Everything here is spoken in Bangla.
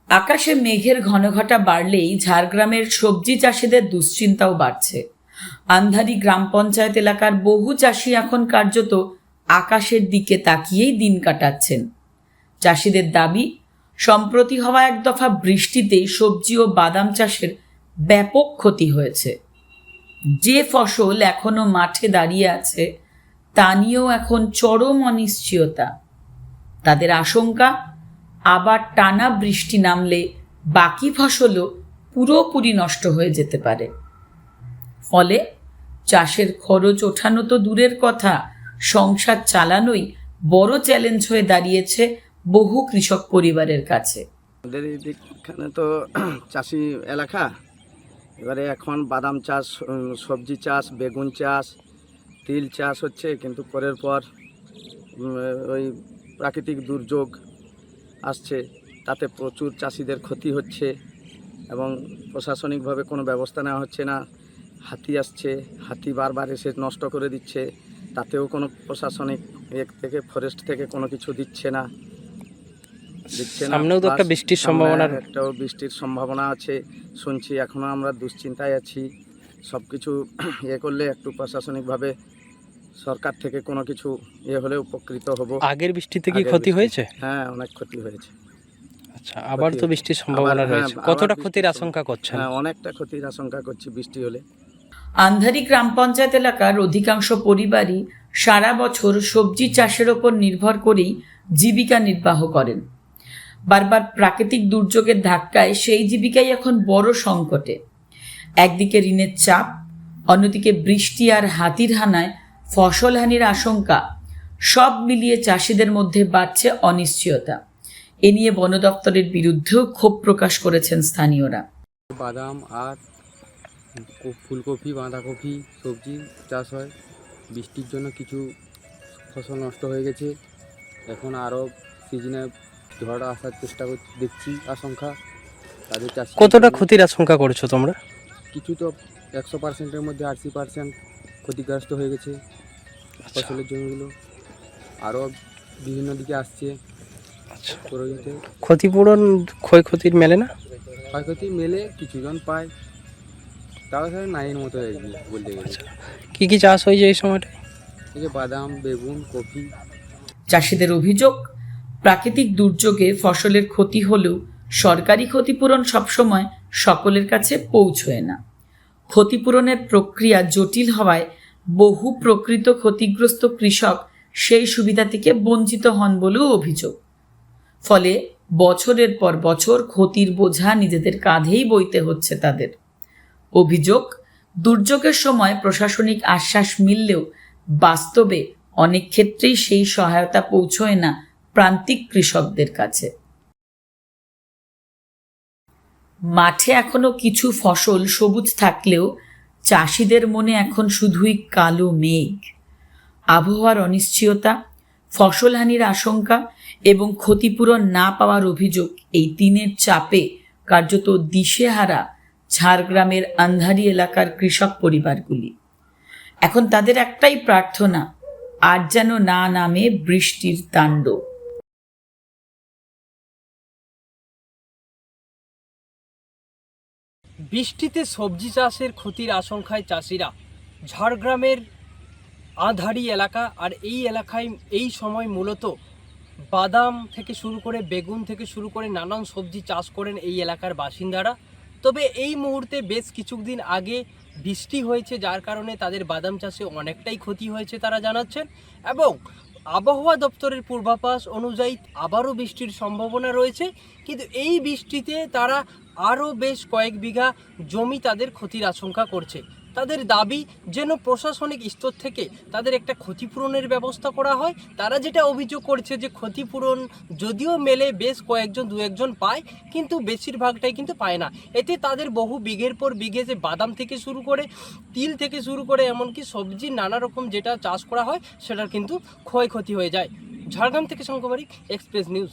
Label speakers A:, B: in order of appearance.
A: আকাশে মেঘের ঘনঘটা বাড়লেই ঝাড়গ্রামের সবজি চাষিদের দুশ্চিন্তাও বাড়ছে। আন্ধারি গ্রাম পঞ্চায়েত এলাকার বহু চাষি এখন কার্যত আকাশের দিকে তাকিয়েই দিন কাটাচ্ছেন। চাষিদের দাবি, সম্প্রতি হওয়া এক দফা বৃষ্টিতে সবজি ও বাদাম চাষের ব্যাপক ক্ষতি হয়েছে। যে ফসল এখনো মাঠে দাঁড়িয়ে আছে তা নিয়েও এখন চরম অনিশ্চয়তা। তাদের আশঙ্কা, আবার টানা বৃষ্টি নামলে বাকি ফসলও পুরোপুরি নষ্ট হয়ে যেতে পারে। ফলে চাষের খরচ ওঠানো তো দূরের কথা, সংসার চালানোই বড় চ্যালেঞ্জ হয়ে দাঁড়িয়েছে বহু কৃষক পরিবারের কাছে।
B: আমাদের এখানে তো চাষি এলাকা, এবারে এখন বাদাম চাষ, সবজি চাষ, বেগুন চাষ, তিল চাষ হচ্ছে, কিন্তু পরের পর ওই প্রাকৃতিক দুর্যোগ আসছে, তাতে প্রচুর চাষিদের ক্ষতি হচ্ছে এবং প্রশাসনিকভাবে কোনো ব্যবস্থা নেওয়া হচ্ছে না। হাতি আসছে, হাতি বারবার এসে নষ্ট করে দিচ্ছে, তাতেও কোনো প্রশাসনিক থেকে ফরেস্ট থেকে কোনো কিছু দিচ্ছে না।
C: সামনেও তো একটা বৃষ্টির সম্ভাবনা,
B: একটাও বৃষ্টির সম্ভাবনা আছে শুনছি। এখনও আমরা দুশ্চিন্তায় আছি। সব কিছু করলে একটু প্রশাসনিকভাবে সরকার থেকে কোনো কিছু হলে উপকৃত হব।
C: আগের বৃষ্টিতে কি ক্ষতি হয়েছে?
B: হ্যাঁ, অনেক ক্ষতি হয়েছে।
C: আচ্ছা, আবার তো বৃষ্টির সম্ভাবনা রয়েছে, কতটা ক্ষতির আশঙ্কা করছেন?
B: হ্যাঁ, অনেকটা ক্ষতির আশঙ্কা করছি বৃষ্টি হলে।
A: আন্ধারি গ্রাম পঞ্চায়েত এলাকার অধিকাংশ পরিবারই সারা বছর সবজি চাষের ওপর নির্ভর করেই জীবিকা নির্বাহ করেন। বারবার প্রাকৃতিক দুর্যোগের ধাক্কায় সেই জীবিকাই এখন বড় সংকটে। একদিকে ঋণের চাপ, অন্যদিকে বৃষ্টি আর হাতির হানায় ফসলহানির আশঙ্কা, সব মিলিয়ে চাষিদের মধ্যে বাড়ছে অনিশ্চয়তা। এ নিয়ে বন দপ্তরের বিরুদ্ধেও ক্ষোভ প্রকাশ করেছেন স্থানীয়রা।
D: বাদাম আর ফুলকপি, বাঁধাকপি, সবজি চাষ হয়। বৃষ্টির জন্য কিছু ফসল নষ্ট হয়ে গেছে। এখন আরও সিজনে ঝড় আসার চেষ্টা দেখছি, আশঙ্কা তাদের চাষ।
C: কতটা ক্ষতির আশঙ্কা করছো তোমরা?
D: কিছু তো 100%-এর মধ্যে 80% ক্ষতিগ্রস্ত হয়ে গেছে ফসলের জমিগুলো। আরও বিভিন্ন দিকে আসছে।
C: ক্ষতিপূরণ ক্ষয়ক্ষতির মেলে না?
D: ক্ষয়ক্ষতি মেলে, কিছুজন পায়, তাও স্যার নাইয়ের মতো আর কি বলতে গেলে।
C: কি কি চাষ হয়েছে এই সময়টা?
D: এই যে বাদাম, বেগুন, কফি।
A: চাষিদের অভিযোগ, প্রাকৃতিক দুর্যোগে ফসলের ক্ষতি হলেও সরকারি ক্ষতিপূরণ সবসময় সকলের কাছে পৌঁছয় না। ক্ষতিপূরণের প্রক্রিয়া জটিল হওয়ায় বহু প্রকৃত ক্ষতিগ্রস্ত কৃষক সেই সুবিধা থেকে বঞ্চিত হন বলেও অভিযোগ। ফলে বছরের পর বছর ক্ষতির বোঝা নিজেদের কাঁধেই বইতে হচ্ছে তাদের। অভিযোগ, দুর্যোগের সময় প্রশাসনিক আশ্বাস মিললেও বাস্তবে অনেক ক্ষেত্রেই সেই সহায়তা পৌঁছয় না প্রান্তিক কৃষকদের কাছে। মাঠে এখনো কিছু ফসল সবুজ থাকলেও চাষিদের মনে এখন শুধুই কালো মেঘ। আবহাওয়ার অনিশ্চয়তা, ফসলহানির আশঙ্কা এবং ক্ষতিপূরণ না পাওয়ার অভিযোগ, এই তিনের চাপে কার্যত দিশেহারা ঝাড়গ্রামের আন্ধারি এলাকার কৃষক পরিবারগুলি। এখন তাদের একটাই প্রার্থনা, আর যেন না নামে বৃষ্টির তাণ্ডব।
E: বৃষ্টিতে সবজি চাষের ক্ষতির আশঙ্কায় চাষিরা ঝাড়গ্রামের আঁধারি এলাকা, আর এই এলাকায় এই সময় মূলত বাদাম থেকে শুরু করে বেগুন থেকে শুরু করে নানান সবজি চাষ করেন এই এলাকার বাসিন্দারা। তবে এই মুহূর্তে বেশ কিছুদিন আগে বৃষ্টি হয়েছে, যার কারণে তাদের বাদাম চাষে অনেকটাই ক্ষতি হয়েছে তারা জানাচ্ছেন। এবং আবহাওয়া দপ্তরের পূর্বাভাস অনুযায়ী আবারও বৃষ্টির সম্ভাবনা রয়েছে, কিন্তু এই বৃষ্টিতে তারা আরও বেশ কয়েক বিঘা জমি তাদের ক্ষতির আশঙ্কা করছে। তাদের দাবি যেন প্রশাসনিক স্তর থেকে তাদের একটা ক্ষতিপূরণের ব্যবস্থা করা হয়। তারা যেটা অভিযোগ করছে যে ক্ষতিপূরণ যদিও মেলে বেশ কয়েকজন দু একজন পায়, কিন্তু বেশিরভাগটাই কিন্তু পায় না। এতে তাদের বহু বিঘের পর বিঘে যে বাদাম থেকে শুরু করে তিল থেকে শুরু করে এমনকি সবজি নানা রকম যেটা চাষ করা হয় সেটার কিন্তু ক্ষয়ক্ষতি হয়ে যায়। ঝাড়গ্রাম থেকে শঙ্কর বারিক, এক্সপ্রেস নিউজ।